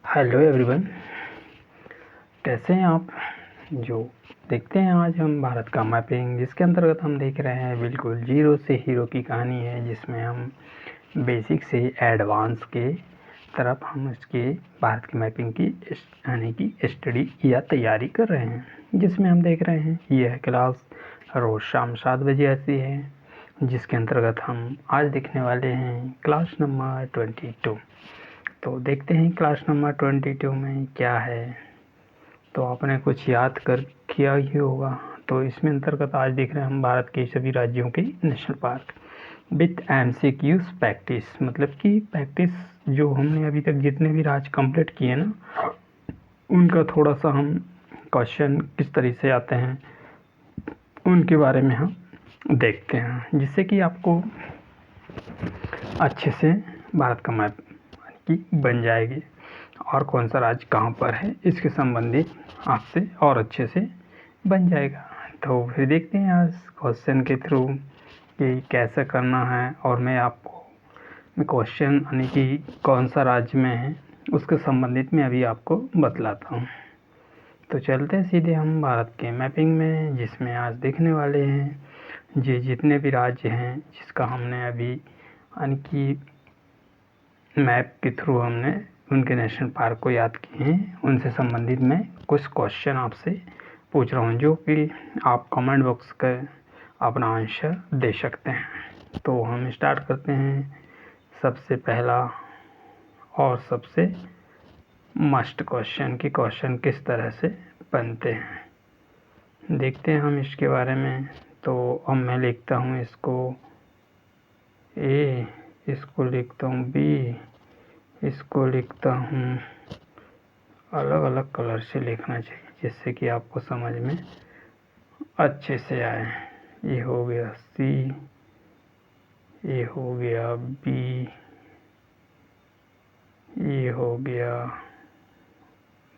Hello everyone, कैसे हैं आप। जो देखते हैं आज हम भारत का मैपिंग, जिसके अंतर्गत हम देख रहे हैं बिल्कुल जीरो से हीरो की कहानी है, जिसमें हम बेसिक से एडवांस के तरफ हम इसके भारत की मैपिंग की यानी कि स्टडी या तैयारी कर रहे हैं। जिसमें हम देख रहे हैं यह क्लास रोज़ शाम 7 बजे आती है, जिसके अंतर्गत हम आज देखने वाले हैं क्लास नंबर 22। तो देखते हैं क्लास नंबर 22 में क्या है। तो आपने कुछ याद कर किया ही होगा। तो इसमें अंतर्गत आज देख रहे हैं हम भारत के सभी राज्यों के national park with MCQs practice, मतलब कि प्रैक्टिस जो हमने अभी तक जितने भी राज्य कंप्लीट किए ना, उनका थोड़ा सा हम क्वेश्चन किस तरीके से आते हैं उनके बारे में हम देखते हैं, जिससे कि आपको अच्छे से भारत का मैप की बन जाएगी और कौन सा राज्य कहाँ पर है इसके संबंधित आपसे और अच्छे से बन जाएगा। तो फिर देखते हैं आज क्वेश्चन के थ्रू कि कैसे करना है, और मैं आपको क्वेश्चन यानी कि कौन सा राज्य में है उसके संबंधित में अभी आपको बतलाता हूँ। तो चलते हैं सीधे हम भारत के मैपिंग में, जिसमें आज देखने वाले हैं जितने भी राज्य हैं जिसका हमने अभी यानी कि मैप के थ्रू हमने उनके नेशनल पार्क को याद किए हैं, उनसे संबंधित मैं कुछ क्वेश्चन आपसे पूछ रहा हूँ, जो कि आप कमेंट बॉक्स का अपना आंसर दे सकते हैं। तो हम स्टार्ट करते हैं। सबसे पहला और सबसे मस्ट क्वेश्चन कि क्वेश्चन किस तरह से बनते हैं, देखते हैं हम इसके बारे में। तो अब मैं लिखता हूँ इसको ए, इसको लिखता हूँ बी, इसको लिखता हूँ, अलग अलग कलर से लिखना चाहिए जिससे कि आपको समझ में अच्छे से आए। ये हो गया सी, ये हो गया बी, ये हो गया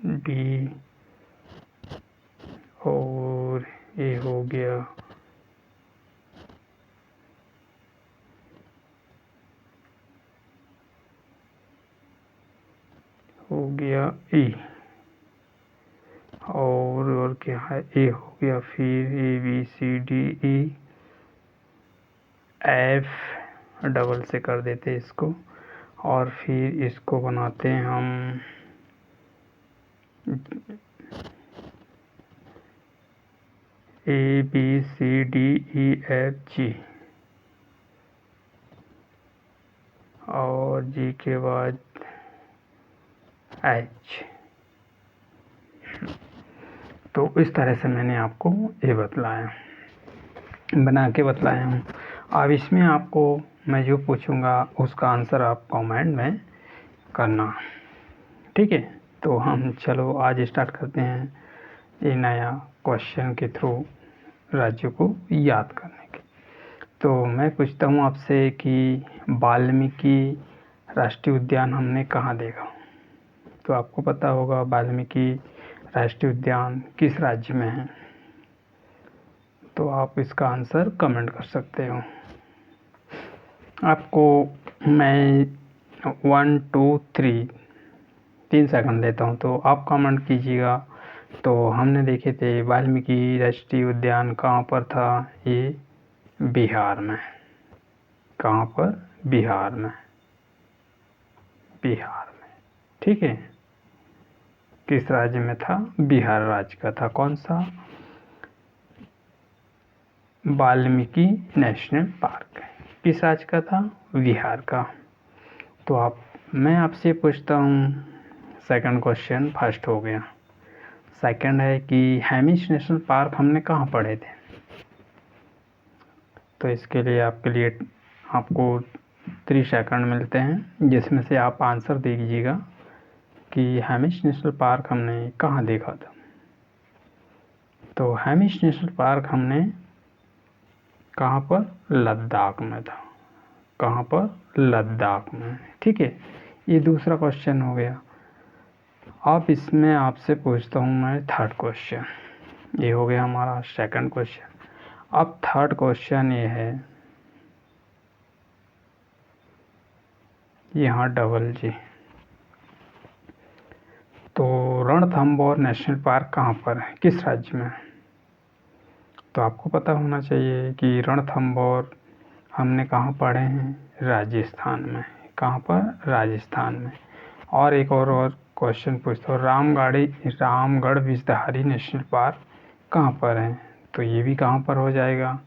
डी, और ये हो गया ई, और क्या है, ए हो गया, फिर ABCDE F डबल से कर देते इसको, और फिर इसको बनाते हैं हम ABCDEFG, और जी के बाद H। तो इस तरह से मैंने आपको ये बना के बतलाया हूँ। अब इसमें आपको मैं जो पूछूंगा उसका आंसर आप कमेंट में करना, ठीक है। तो हम चलो आज स्टार्ट करते हैं ये नया क्वेश्चन के थ्रू राज्यों को याद करने के। तो मैं पूछता हूँ आपसे कि वाल्मीकि राष्ट्रीय उद्यान हमने कहाँ देखा। तो आपको पता होगा वाल्मीकि राष्ट्रीय उद्यान किस राज्य में है। तो आप इसका आंसर कमेंट कर सकते हो। आपको मैं 1 2 3 सेकंड देता हूँ, तो आप कमेंट कीजिएगा। तो हमने देखे थे वाल्मीकि राष्ट्रीय उद्यान कहाँ पर था, ये बिहार में। कहाँ पर, बिहार में, बिहार में, ठीक है। किस राज्य में था, बिहार राज्य का था। कौन सा, वाल्मीकि नेशनल पार्क किस राज्य का था, बिहार का। तो मैं आपसे पूछता हूँ सेकंड क्वेश्चन, फर्स्ट हो गया। सेकंड है कि हेमिस नेशनल पार्क हमने कहाँ पढ़े थे। तो इसके लिए आपको 3 सेकंड मिलते हैं, जिसमें से आप आंसर दे दीजिएगा कि हेमिस नेशनल पार्क हमने कहाँ देखा था। तो हेमिस नेशनल पार्क हमने कहाँ पर, लद्दाख में था। कहाँ पर, लद्दाख में, ठीक है। ये दूसरा क्वेश्चन हो गया। अब इसमें आपसे पूछता हूँ मैं थर्ड क्वेश्चन। ये हो गया हमारा सेकंड क्वेश्चन। अब थर्ड क्वेश्चन ये है, यहाँ डबल जी, रणथंभौर नेशनल पार्क कहाँ पर है, किस राज्य में? तो आपको पता होना चाहिए कि रणथंभौर हमने कहाँ पढ़े हैं, राजस्थान में। कहाँ पर? राजस्थान में। और एक और क्वेश्चन पूछता हूँ, रामगढ़ विषधारी नेशनल पार्क कहाँ पर है? तो ये भी कहाँ पर हो जाएगा,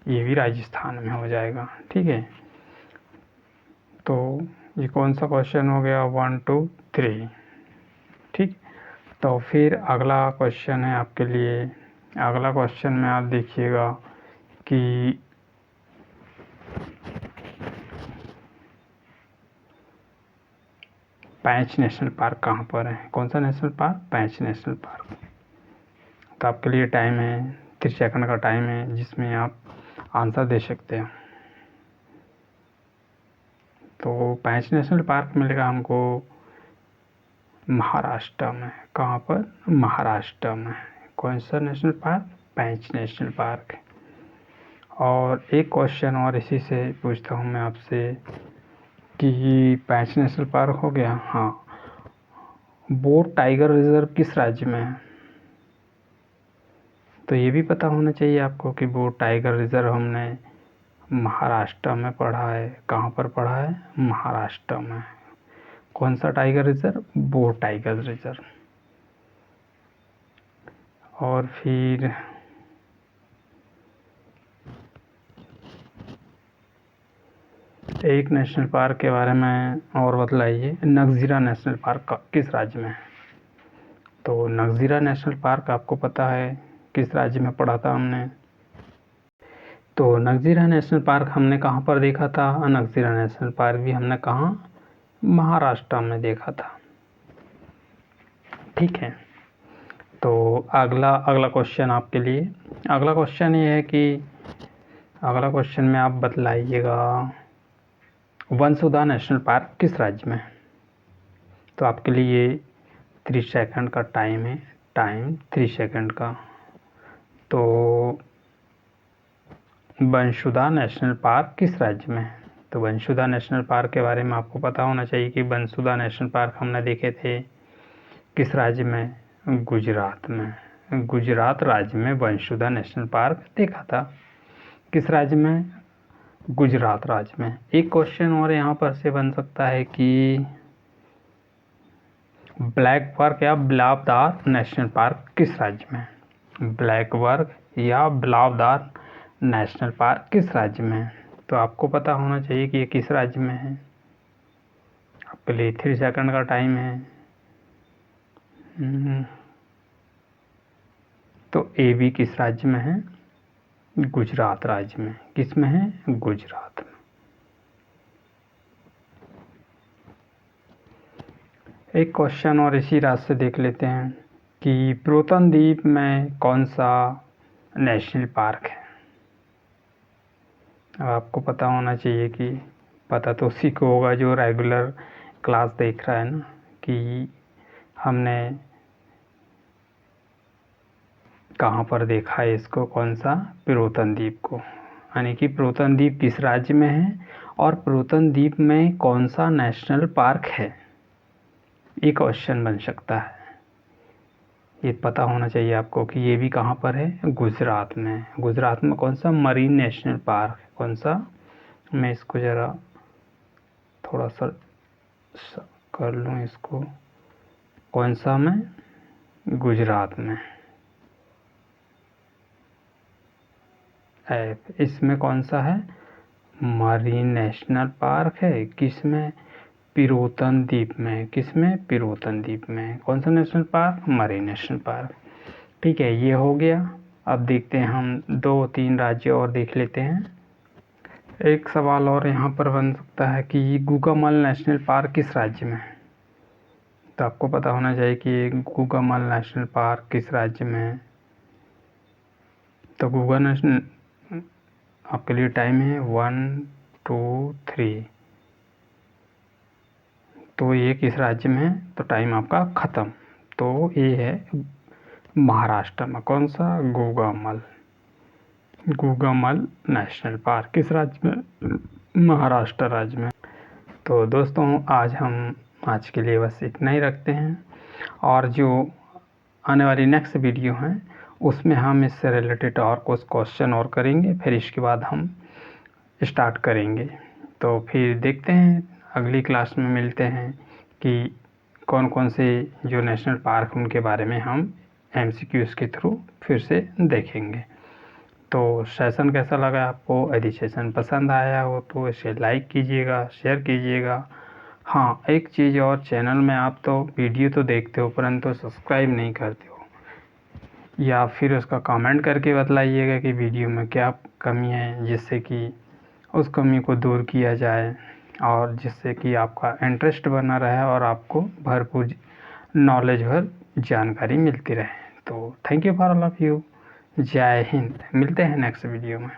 ये भी राजस्थान में हो जाएगा। ठीक है, तो ये कौन सा क्वेश्चन हो गया, 1 2 3। ठीक, तो फिर अगला क्वेश्चन है आपके लिए। अगला क्वेश्चन में आप देखिएगा कि पैंच नेशनल पार्क कहाँ पर है? कौन सा नेशनल पार्क? पैंच नेशनल पार्क। तो आपके लिए टाइम है 30 सेकंड का टाइम है, जिसमें आप आंसर दे सकते हैं। तो पैंच नेशनल पार्क मिलेगा हमको महाराष्ट्र में। कहाँ पर? महाराष्ट्र में। कौन सा नेशनल पार्क? पैंच नेशनल पार्क। और एक क्वेश्चन और इसी से पूछता हूँ मैं आपसे कि पैंच नेशनल पार्क हो गया, हाँ, बोर टाइगर रिजर्व किस राज्य में है? तो ये भी पता होना चाहिए आपको कि बोर टाइगर रिजर्व हमने महाराष्ट्र में पढ़ा है। कहाँ पर पढ़ा है? महाराष्ट्र में। कौन सा tiger reserve? Bore tiger reserve. और फिर एक नेशनल पार्क के बारे में और बतलाइए, नगजीरा नेशनल पार्क किस राज्य में है? तो नगजीरा नेशनल पार्क आपको पता है किस राज्य में पढ़ा था हमने? तो नगजीरा नेशनल पार्क हमने कहाँ पर देखा था? नगजीरा नेशनल पार्क भी हमने कहाँ? महाराष्ट्र में देखा था। ठीक है, तो अगला क्वेश्चन आपके लिए। अगला क्वेश्चन ये है कि अगला क्वेश्चन में आप बतलाइएगा वनसुधा नेशनल पार्क किस राज्य में है? तो आपके लिए 30 सेकंड का टाइम है, 30 सेकंड का। तो वनसुधा नेशनल पार्क किस राज्य में है? तो वनसुधा नेशनल पार्क के बारे में आपको पता होना चाहिए कि वनसुधा नेशनल पार्क हमने देखे थे किस राज्य में? गुजरात में। गुजरात राज्य में वनसुधा नेशनल पार्क देखा था। किस राज्य में? गुजरात राज्य में। एक क्वेश्चन और यहाँ पर से बन सकता है कि ब्लैक बर्ग या बिलावदार नेशनल पार्क किस राज्य में? ब्लैक बर्ग या बिलावदार नेशनल पार्क किस राज्य में है? तो आपको पता होना चाहिए कि ये किस राज्य में है। आपके लिए 3 सेकंड का टाइम है। तो ए भी किस राज्य में है? गुजरात राज्य में। किस में है? गुजरात में। एक क्वेश्चन और इसी रास्ते देख लेते हैं कि प्रोतन द्वीप में कौन सा नेशनल पार्क है? अब आपको पता होना चाहिए कि पता तो उसी को होगा जो रेगुलर क्लास देख रहा है ना, कि हमने कहाँ पर देखा है इसको, कौन सा? प्रोतन द्वीप को। यानी कि प्रोतन द्वीप किस राज्य में है और प्रोतन द्वीप में कौन सा नेशनल पार्क है, ये क्वेश्चन बन सकता है। ये पता होना चाहिए आपको कि ये भी कहाँ पर है? गुजरात में। गुजरात में कौन सा? Marine national park. कौन सा? मैं इसको ज़रा थोड़ा सा कर लूँ इसको। कौन सा में? गुजरात में। इसमें कौन सा है? मरीन नेशनल पार्क है। किस में? पिरोतन द्वीप में। किस में? पिरोतन द्वीप में। कौन सा national park? Marine national park. ठीक है, ये हो गया। अब देखते हैं हम 2-3 राज्य और देख लेते हैं। एक सवाल और यहाँ पर बन सकता है कि गुगामल नेशनल पार्क किस राज्य में है? तो आपको पता होना चाहिए कि गुगामल नेशनल पार्क किस राज्य में है। तो गुगा नेशनल, आपके लिए टाइम है 1 2 3। तो ये किस राज्य में है? तो टाइम आपका ख़त्म। तो ये है महाराष्ट्र में। कौन सा? गुगामल। गुगामल नेशनल पार्क किस राज्य में? महाराष्ट्र राज्य में। तो दोस्तों, आज हम आज के लिए बस इतना ही रखते हैं, और जो आने वाली नेक्स्ट वीडियो है उसमें हम इससे रिलेटेड और कुछ क्वेश्चन और करेंगे, फिर इसके बाद हम स्टार्ट करेंगे। तो फिर देखते हैं अगली क्लास में मिलते हैं कि कौन कौन से जो नेशनल पार्क उनके बारे में हम MCQs के थ्रू फिर से देखेंगे। तो सेशन कैसा लगा आपको? यदि सेशन पसंद आया हो तो इसे लाइक कीजिएगा, शेयर कीजिएगा। हाँ, एक चीज़ और, चैनल में आप तो वीडियो तो देखते हो परंतु सब्सक्राइब नहीं करते हो, या फिर उसका कमेंट करके बतलाइएगा कि वीडियो में क्या कमी है, जिससे कि उस कमी को दूर किया जाए और जिससे कि आपका इंटरेस्ट बना रहे और आपको भरपूर नॉलेज भर जानकारी मिलती रहे। तो thank you for all of you. जय हिंद। मिलते हैं नेक्स्ट वीडियो में।